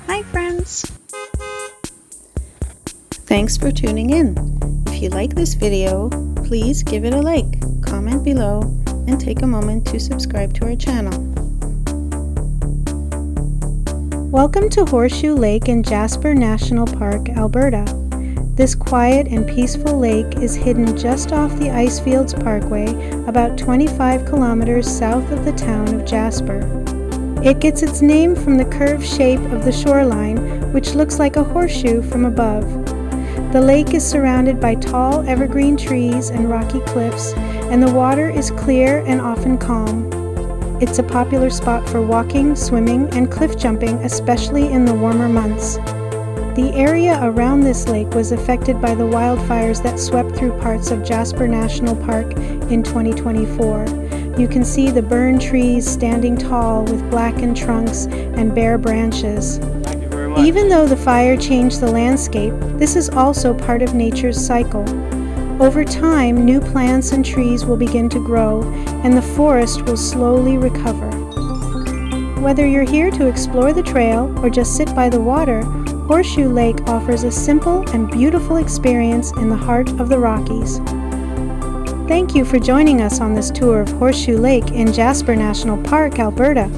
Hi friends! Thanks for tuning in. If you like this video, please give it a like, comment below, and take a moment to subscribe to our channel. Welcome to Horseshoe Lake in Jasper National Park, Alberta. This quiet and peaceful lake is hidden just off the Icefields Parkway, about 25 kilometers south of the town of Jasper. It gets its name from the curved shape of the shoreline, which looks like a horseshoe from above. The lake is surrounded by tall evergreen trees and rocky cliffs, and the water is clear and often calm. It's a popular spot for walking, swimming, and cliff jumping, especially in the warmer months. The area around this lake was affected by the wildfires that swept through parts of Jasper National Park in 2024. You can see the burned trees standing tall with blackened trunks and bare branches. Thank you very much. Even though the fire changed the landscape, this is also part of nature's cycle. Over time, new plants and trees will begin to grow, and the forest will slowly recover. Whether you're here to explore the trail or just sit by the water, Horseshoe Lake offers a simple and beautiful experience in the heart of the Rockies. Thank you for joining us on this tour of Horseshoe Lake in Jasper National Park, Alberta.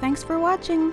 Thanks for watching!